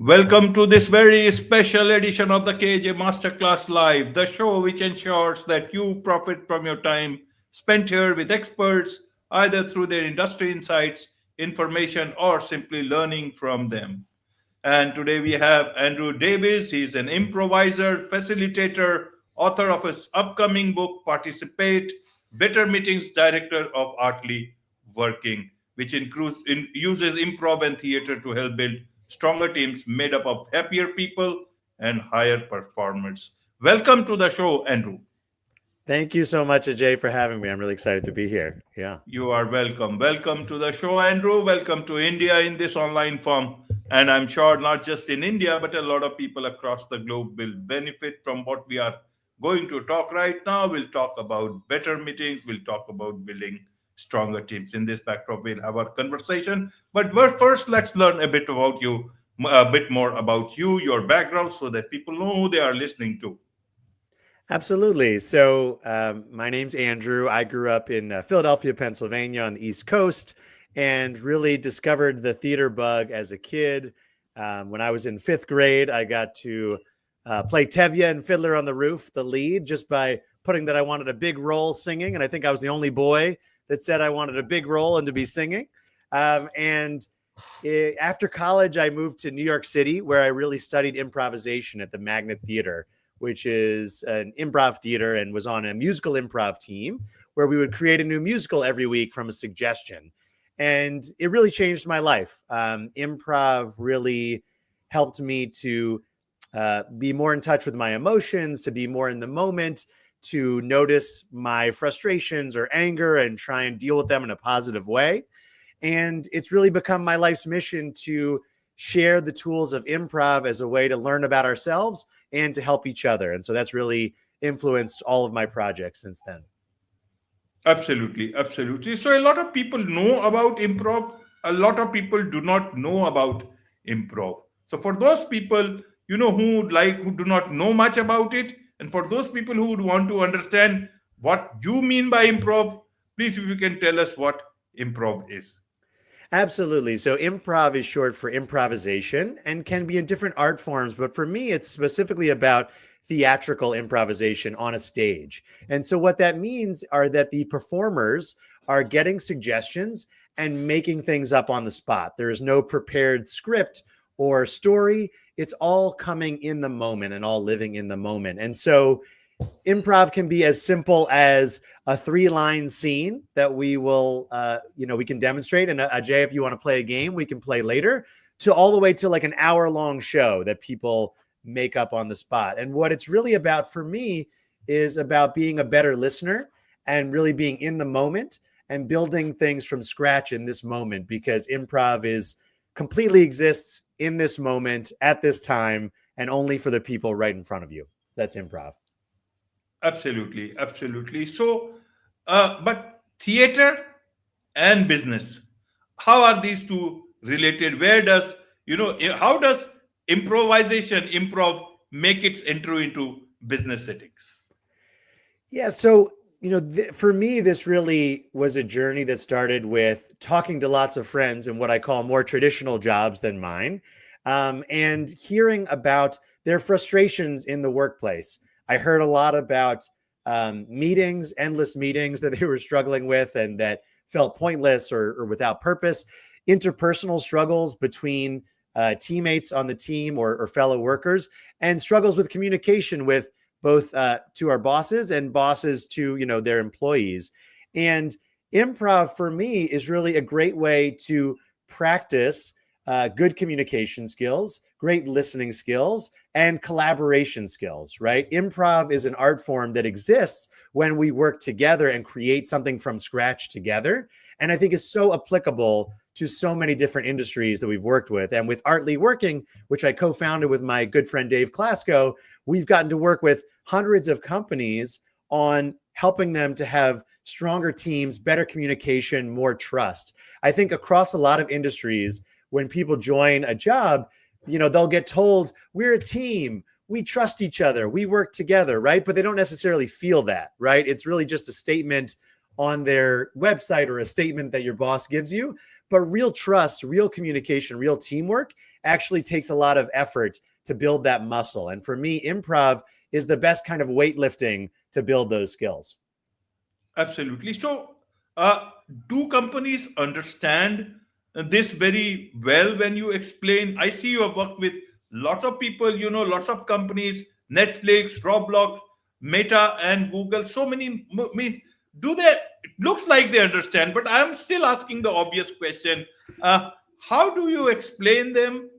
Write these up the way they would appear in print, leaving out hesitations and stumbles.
Welcome to this very special edition of the KJ Masterclass Live, the show which ensures that you profit from your time spent here with experts, either through their industry insights, information, or simply learning from them. And today we have Andrew Davies. He's an improviser, facilitator, author of his upcoming book, Participate, Better Meetings, director of Artly Working, which uses improv and theater to help build stronger teams made up of happier people and higher performers. Welcome to the show, Andrew. Thank you so much, Ajay, for having me. I'm really excited to be here. Yeah. You are welcome. Welcome to the show, Andrew. Welcome to India in this online form. And I'm sure not just in India, but a lot of people across the globe will benefit from what we are going to talk right now. We'll talk about better meetings. We'll talk about building stronger teams. In this backdrop, we'll have our conversation. But first, let's learn a bit about you, a bit more about you, your background, so that people know who they are listening to. Absolutely. So my name's Andrew. I grew up in Philadelphia, Pennsylvania on the East Coast and really discovered the theater bug as a kid. When I was in fifth grade, I got to play Tevye and Fiddler on the Roof, the lead, just by putting that I wanted a big role singing. And I think I was the only boy that said I wanted a big role and to be singing. After college, I moved to New York City, where I really studied improvisation at the Magnet Theater, which is an improv theater, and was on a musical improv team where we would create a new musical every week from a suggestion. And it really changed my life. Improv really helped me to be more in touch with my emotions, to be more in the moment, to notice my frustrations or anger and try and deal with them in a positive way. And it's really become my life's mission to share the tools of improv as a way to learn about ourselves and to help each other. And so that's really influenced all of my projects since then. Absolutely, absolutely. So a lot of people know about improv. A lot of people do not know about improv. So for those people, who do not know much about it, and for those people who would want to understand what you mean by improv, please, if you can tell us what improv is. Absolutely. So improv is short for improvisation and can be in different art forms. But for me, it's specifically about theatrical improvisation on a stage. And so what that means are that the performers are getting suggestions and making things up on the spot. There is no prepared script or story. It's all coming in the moment and all living in the moment. And so improv can be as simple as a 3-line scene that we will, we can demonstrate. And Ajay, if you want to play a game, we can play later, to all the way to like an hour-long show that people make up on the spot. And what it's really about for me is about being a better listener and really being in the moment and building things from scratch in this moment, because improv completely exists in this moment at this time and only for the people right in front of you. That's improv. Absolutely, absolutely. So, but theater and business, how are these two related? How does improv make its entry into business settings? Yeah. So, for me, this really was a journey that started with talking to lots of friends in what I call more traditional jobs than mine, and hearing about their frustrations in the workplace. I heard a lot about endless meetings that they were struggling with and that felt pointless or without purpose, interpersonal struggles between teammates on the team or fellow workers, and struggles with communication with both to our bosses and bosses to their employees. And improv for me is really a great way to practice good communication skills, great listening skills, and collaboration skills, right? Improv is an art form that exists when we work together and create something from scratch together. And I think is so applicable to so many different industries that we've worked with. And with Artly Working, which I co-founded with my good friend Dave Klasko, we've gotten to work with hundreds of companies on helping them to have stronger teams, better communication, more trust. I think across a lot of industries, when people join a job, they'll get told, we're a team, we trust each other, we work together, right? But they don't necessarily feel that, right? It's really just a statement on their website or a statement that your boss gives you. But real trust, real communication, real teamwork actually takes a lot of effort to build that muscle. And for me, improv is the best kind of weightlifting to build those skills. Absolutely. So, do companies understand this very well when you explain? I see you have worked with lots of people, lots of companies, Netflix, Roblox, Meta, and Google. So many. Do they? It looks like they understand, but I'm still asking the obvious question. How do you explain them?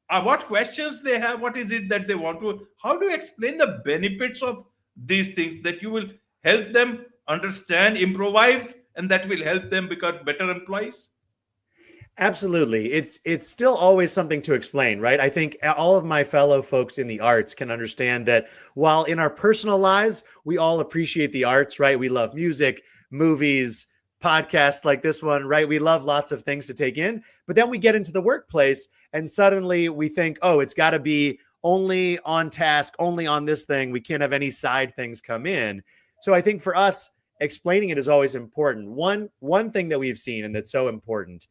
What questions they have? What is it that they want to? How do you explain the benefits of these things that you will help them understand, improvise, and that will help them become better employees? Absolutely. It's still always something to explain, right? I think all of my fellow folks in the arts can understand that while in our personal lives, we all appreciate the arts, right? We love music, movies, podcasts like this one, right? We love lots of things to take in, but then we get into the workplace and suddenly we think, oh, it's got to be only on task, only on this thing. We can't have any side things come in. So I think for us, explaining it is always important. One thing that we've seen and that's so important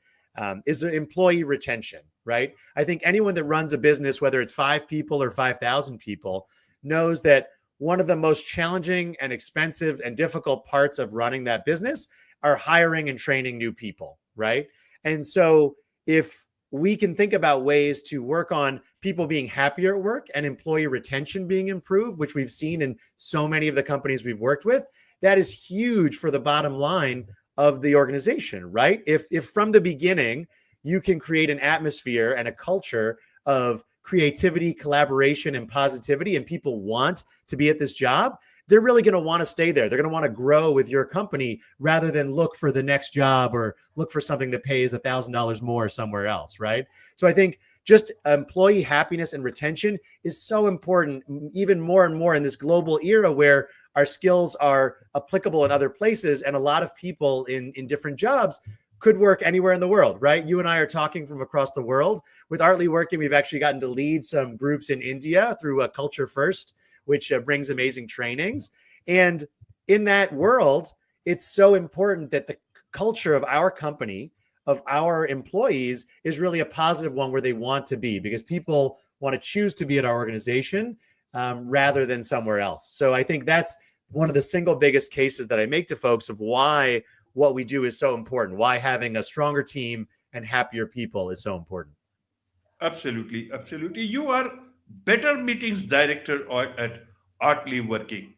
is employee retention, right? I think anyone that runs a business, whether it's 5 people or 5,000 people, knows that one of the most challenging and expensive and difficult parts of running that business are hiring and training new people, right? And so if we can think about ways to work on people being happier at work and employee retention being improved, which we've seen in so many of the companies we've worked with, that is huge for the bottom line of the organization, right? If from the beginning you can create an atmosphere and a culture of creativity, collaboration, and positivity, and people want to be at this job, they're really going to want to stay there. They're going to want to grow with your company rather than look for the next job or look for something that pays $1,000 more somewhere else, right? So I think just employee happiness and retention is so important, even more and more in this global era where our skills are applicable in other places. And a lot of people in different jobs could work anywhere in the world, right? You and I are talking from across the world. With Artly Working, we've actually gotten to lead some groups in India through a Culture First, which brings amazing trainings. And in that world, it's so important that the culture of our company, of our employees, is really a positive one where they want to be, because people want to choose to be at our organization rather than somewhere else. So I think that's one of the single biggest cases that I make to folks of why what we do is so important, why having a stronger team and happier people is so important. Absolutely, absolutely. You are better meetings director at Artly Working.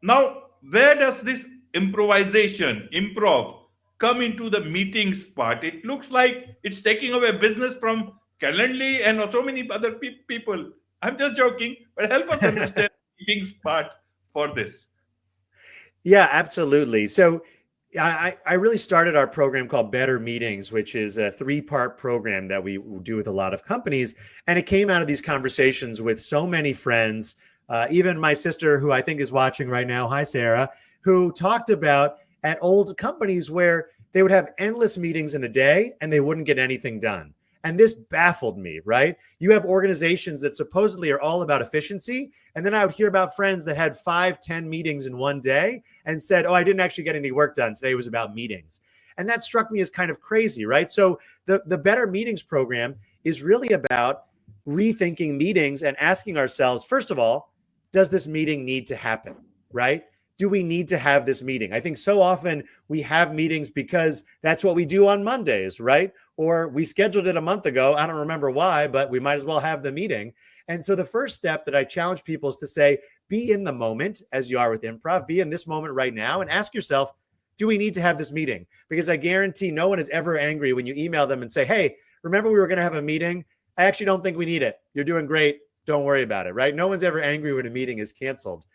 Now, where does this improvisation, improv, come into the meetings part? It looks like it's taking away business from Calendly and so many other people. I'm just joking, but help us understand the meetings part for this. Yeah, absolutely. So I really started our program called Better Meetings, which is a 3-part program that we do with a lot of companies. And it came out of these conversations with so many friends, even my sister, who I think is watching right now. Hi, Sarah, who talked about at old companies where they would have endless meetings in a day and they wouldn't get anything done. And this baffled me, right? You have organizations that supposedly are all about efficiency. And then I would hear about friends that had 5-10 meetings in one day and said, oh, I didn't actually get any work done. Today was about meetings. And that struck me as kind of crazy, right? So the Better Meetings program is really about rethinking meetings and asking ourselves, first of all, does this meeting need to happen, right? Do we need to have this meeting? I think so often we have meetings because that's what we do on Mondays, right? Or we scheduled it a month ago. I don't remember why, but we might as well have the meeting. And so the first step that I challenge people is to say, be in the moment as you are with improv, be in this moment right now and ask yourself, do we need to have this meeting? Because I guarantee no one is ever angry when you email them and say, hey, remember we were going to have a meeting? I actually don't think we need it. You're doing great. Don't worry about it, right? No one's ever angry when a meeting is canceled.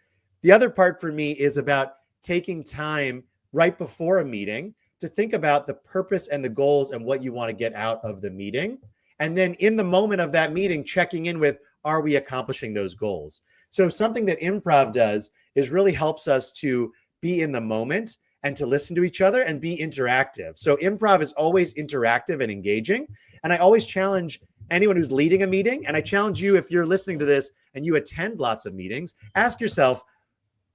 The other part for me is about taking time right before a meeting to think about the purpose and the goals and what you want to get out of the meeting. And then in the moment of that meeting, checking in with, are we accomplishing those goals? So something that improv does is really helps us to be in the moment and to listen to each other and be interactive. So improv is always interactive and engaging. And I always challenge anyone who's leading a meeting, and I challenge you, if you're listening to this and you attend lots of meetings, ask yourself,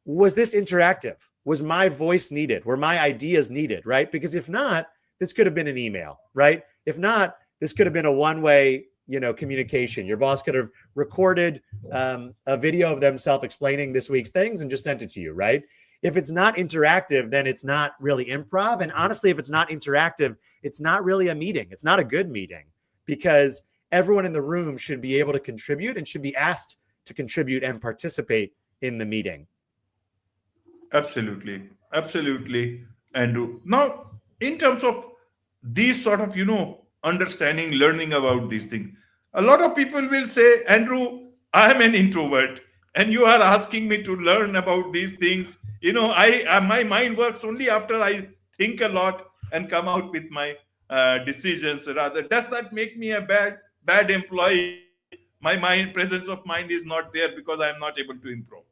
was this interactive? Was my voice needed? Were my ideas needed, right? Because if not, this could have been an email, right? If not, this could have been a one-way, communication. Your boss could have recorded a video of themselves explaining this week's things and just sent it to you, right? If it's not interactive, then it's not really improv. And honestly, if it's not interactive, it's not really a meeting. It's not a good meeting, because everyone in the room should be able to contribute and should be asked to contribute and participate in the meeting. Absolutely. Absolutely, Andrew. Now, in terms of these sort of, understanding, learning about these things, a lot of people will say, Andrew, I am an introvert, and you are asking me to learn about these things. My mind works only after I think a lot and come out with my decisions. Rather, does that make me a bad employee? My presence of mind is not there because I am not able to improve.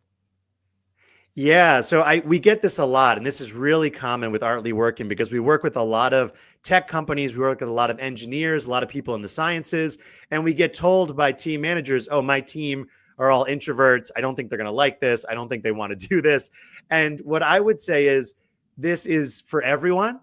Yeah, so we get this a lot, and this is really common with Artly Working, because we work with a lot of tech companies, we work with a lot of engineers, a lot of people in the sciences, and we get told by team managers, oh, my team are all introverts. I don't think they're going to like this. I don't think they want to do this. And what I would say is, this is for everyone.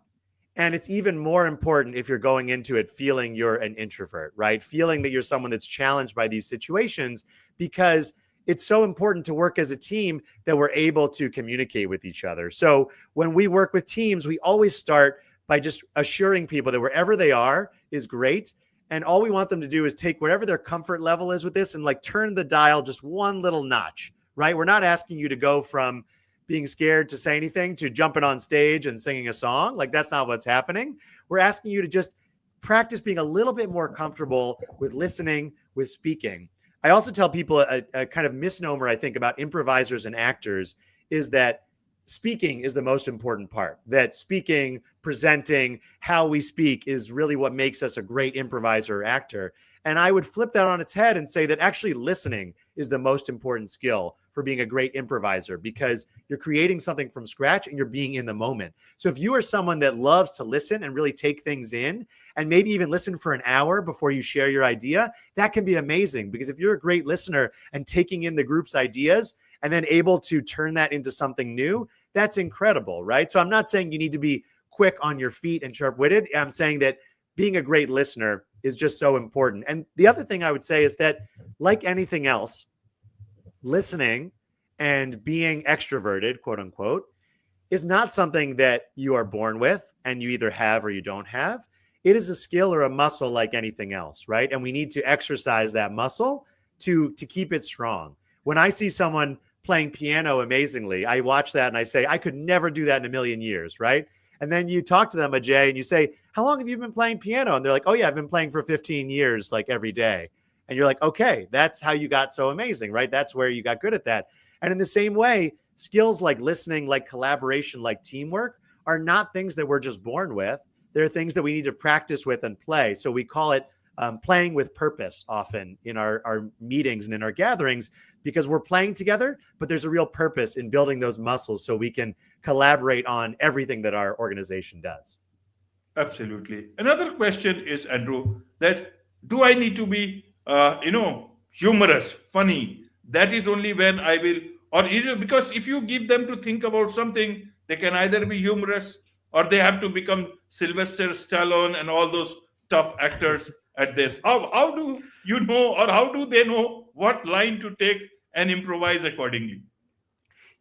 And it's even more important if you're going into it feeling you're an introvert, right? Feeling that you're someone that's challenged by these situations, because it's so important to work as a team that we're able to communicate with each other. So when we work with teams, we always start by just assuring people that wherever they are is great. And all we want them to do is take whatever their comfort level is with this and turn the dial just one little notch, right? We're not asking you to go from being scared to say anything to jumping on stage and singing a song. That's not what's happening. We're asking you to just practice being a little bit more comfortable with listening, with speaking. I also tell people a kind of misnomer, I think, about improvisers and actors is that speaking is the most important part. That speaking, presenting, how we speak is really what makes us a great improviser or actor. And I would flip that on its head and say that actually listening is the most important skill for being a great improviser, because you're creating something from scratch and you're being in the moment. So if you are someone that loves to listen and really take things in, and maybe even listen for an hour before you share your idea, that can be amazing. Because if you're a great listener and taking in the group's ideas and then able to turn that into something new, that's incredible, right? So I'm not saying you need to be quick on your feet and sharp-witted. I'm saying that being a great listener is just so important. And the other thing I would say is that, like anything else, listening and being extroverted, quote unquote, is not something that you are born with and you either have or you don't have. It is a skill or a muscle like anything else, right? And we need to exercise that muscle to keep it strong. When I see someone playing piano amazingly, I watch that and I say, I could never do that in a million years, right? And then you talk to them, Ajay, and you say, how long have you been playing piano? And they're like, oh yeah, I've been playing for 15 years, every day. And you're like, okay, that's how you got so amazing, right? That's where you got good at that. And in the same way, skills like listening, like collaboration, like teamwork are not things that we're just born with. They're things that we need to practice with and play. So we call it playing with purpose often in our meetings and in our gatherings, because we're playing together, but there's a real purpose in building those muscles so we can collaborate on everything that our organization does. Absolutely. Another question is, Andrew, that do I need to be, humorous, funny? That is only when I will, or is it because if you give them to think about something, they can either be humorous or they have to become Sylvester Stallone and all those tough actors at this. How do you know, or how do they know what line to take and improvise accordingly?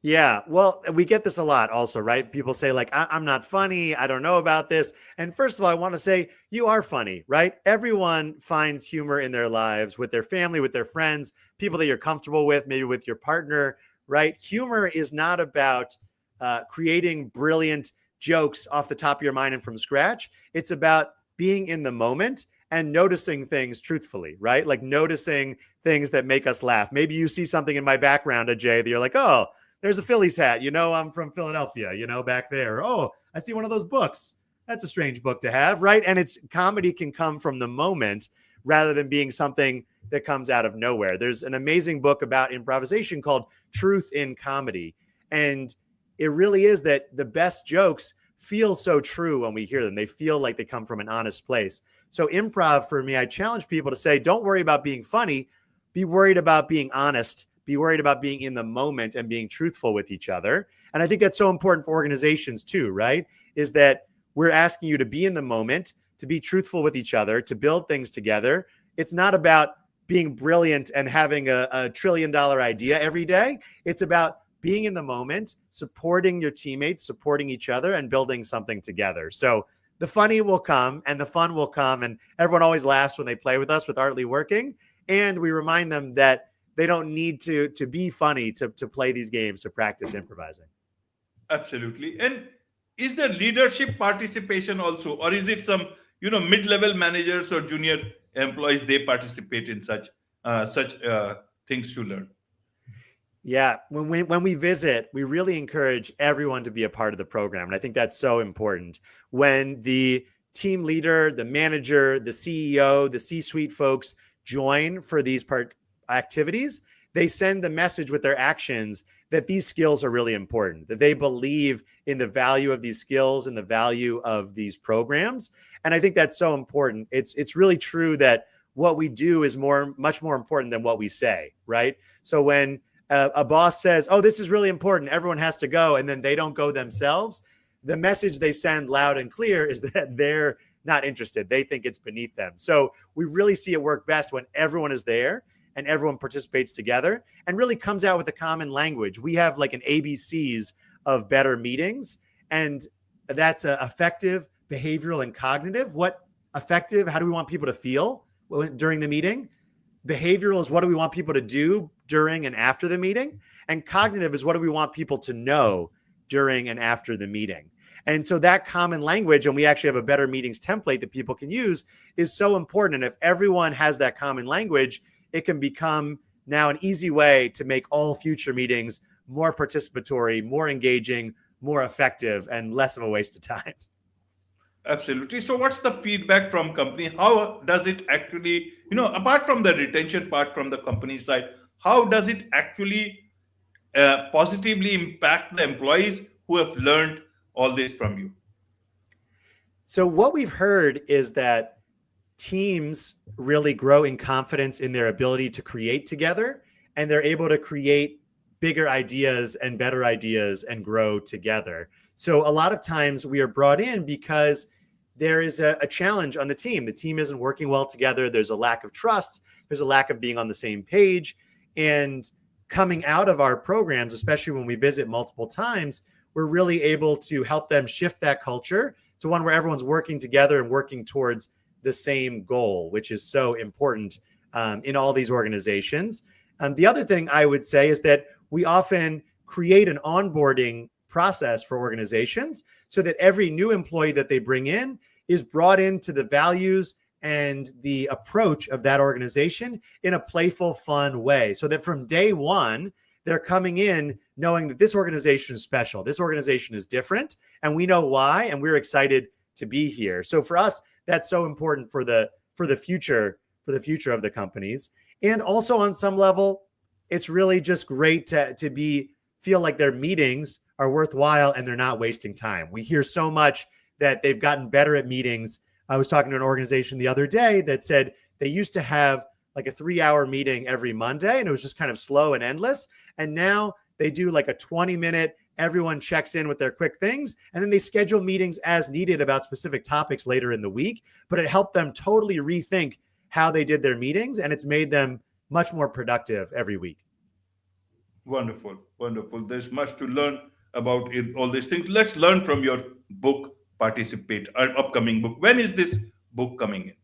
Yeah, well, we get this a lot also, right? People say I'm not funny. I don't know about this. And first of all, I want to say you are funny, right? Everyone finds humor in their lives, with their family, with their friends, people that you're comfortable with, maybe with your partner, right? Humor is not about creating brilliant jokes off the top of your mind and from scratch. It's about being in the moment and noticing things truthfully, right? Noticing things that make us laugh. Maybe you see something in my background, Ajay, that you're like, oh, there's a Phillies hat. I'm from Philadelphia, back there. Oh, I see one of those books. That's a strange book to have, right? And comedy can come from the moment rather than being something that comes out of nowhere. There's an amazing book about improvisation called Truth in Comedy. And it really is that the best jokes feel so true when we hear them. They feel like they come from an honest place. So improv, for me, I challenge people to say, don't worry about being funny. Be worried about being honest. Be worried about being in the moment and being truthful with each other. And I think that's so important for organizations too, right? Is that we're asking you to be in the moment, to be truthful with each other, to build things together. It's not about being brilliant and having a $1 trillion idea every day. It's about being in the moment, supporting your teammates, supporting each other, and building something together. So the funny will come and the fun will come, and everyone always laughs when they play with us with Artly Working. And we remind them that they don't need to be funny to play these games, to practice improvising. Absolutely. And is there leadership participation also, or is it some mid-level managers or junior employees, they participate in such things to learn? Yeah, when we visit, we really encourage everyone to be a part of the program. And I think that's so important. When the team leader, the manager, the CEO, the C-suite folks join for these activities, they send the message with their actions that these skills are really important, that they believe in the value of these skills and the value of these programs. And I think that's so important. It's really true that what we do is much more important than what we say, right? So when a boss says, oh, this is really important, everyone has to go, and then they don't go themselves, the message they send loud and clear is that they're not interested. They think it's beneath them. So we really see it work best when everyone is there and everyone participates together and really comes out with a common language. We have like an ABCs of better meetings, and that's effective, behavioral, and cognitive. What effective? How do we want people to feel during the meeting? Behavioral is what do we want people to do during and after the meeting? And cognitive is what do we want people to know during and after the meeting? And so that common language, and we actually have a better meetings template that people can use, is so important. And if everyone has that common language, it can become now an easy way to make all future meetings more participatory, more engaging, more effective, and less of a waste of time. Absolutely. So what's the feedback from company? How does it actually, apart from the retention part from the company side, how does it actually positively impact the employees who have learned all this from you? So what we've heard is that teams really grow in confidence in their ability to create together, and they're able to create bigger ideas and better ideas and grow together. So a lot of times we are brought in because there is a challenge on the team. The team isn't working well together. There's a lack of trust. There's a lack of being on the same page. And coming out of our programs, especially when we visit multiple times, we're really able to help them shift that culture to one where everyone's working together and working towards the same goal, which is so important in all these organizations. The other thing I would say is that we often create an onboarding process for organizations so that every new employee that they bring in is brought into the values and the approach of that organization in a playful, fun way, so that from day one, they're coming in knowing that this organization is special. This organization is different, and we know why, and we're excited to be here. So for us, that's so important for the future of the companies. And also on some level, it's really just great to feel like their meetings are worthwhile and they're not wasting time. We hear so much that they've gotten better at meetings. I was talking to an organization the other day that said they used to have like a 3-hour meeting every Monday, and it was just kind of slow and endless. And now they do like a 20-minute, everyone checks in with their quick things, and then they schedule meetings as needed about specific topics later in the week. But it helped them totally rethink how they did their meetings, and it's made them much more productive every week. Wonderful, wonderful. There's much to learn about all these things. Let's learn from your book, Participate, our upcoming book. When is this book coming in?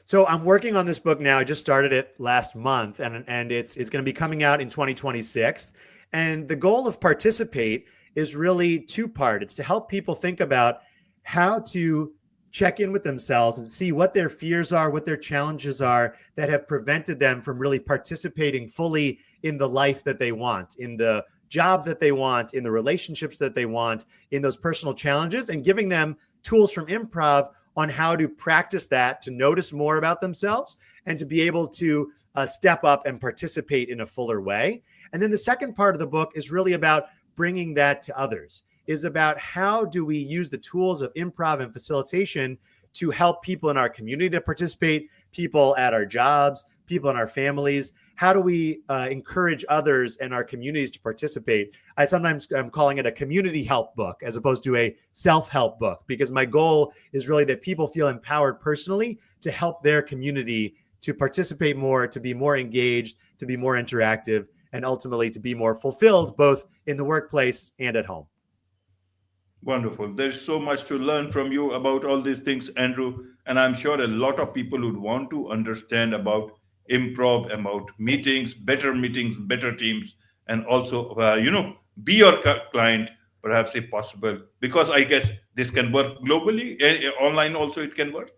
So I'm working on this book now. I just started it last month, and it's going to be coming out in 2026. And the goal of Participate is really two-part. It's to help people think about how to check in with themselves and see what their fears are, what their challenges are that have prevented them from really participating fully in the life that they want, in the job that they want, in the relationships that they want, in those personal challenges, and giving them tools from Improv on how to practice that, to notice more about themselves, and to be able to step up and participate in a fuller way. And then the second part of the book is really about bringing that to others, is about how do we use the tools of improv and facilitation to help people in our community to participate, people at our jobs, people in our families. how do we encourage others and our communities to participate? I'm calling it a community help book as opposed to a self-help book, because my goal is really that people feel empowered personally to help their community to participate more, to be more engaged, to be more interactive, and ultimately to be more fulfilled both in the workplace and at home. Wonderful. There's so much to learn from you about all these things, Andrew. And I'm sure a lot of people would want to understand about improv, about meetings, better teams, and also, be your client, perhaps if possible, because I guess this can work globally. Online also, it can work.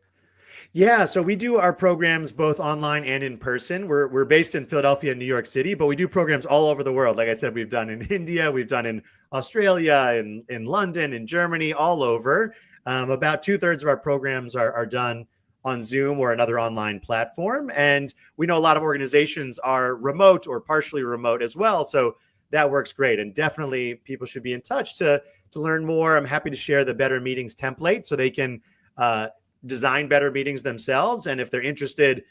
Yeah, so we do our programs both online and in person. We're based in Philadelphia and New York City, but we do programs all over the world. Like I said, we've done in India, we've done in Australia, in London, in Germany, all over. About 2/3 of our programs are done on Zoom or another online platform. And we know a lot of organizations are remote or partially remote as well. So that works great. And definitely people should be in touch to learn more. I'm happy to share the Better Meetings template so they can design better meetings themselves. And if they're interested,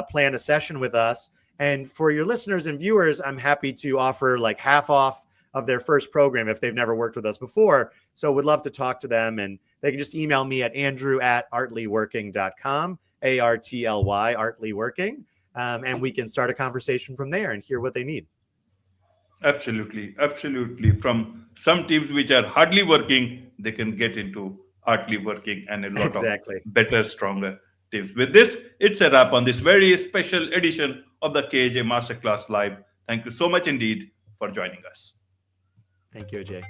plan a session with us. And for your listeners and viewers, I'm happy to offer like half off of their first program if they've never worked with us before. So would love to talk to them. And they can just email me at andrew@artlyworking.com, ARTLY, artlyworking. And we can start a conversation from there and hear what they need. Absolutely. Absolutely. From some teams which are hardly working, they can get into hardly working and a lot of better, stronger teams. With this, it's a wrap on this very special edition of the KJ Masterclass Live. Thank you so much indeed for joining us. Thank you, Ajay.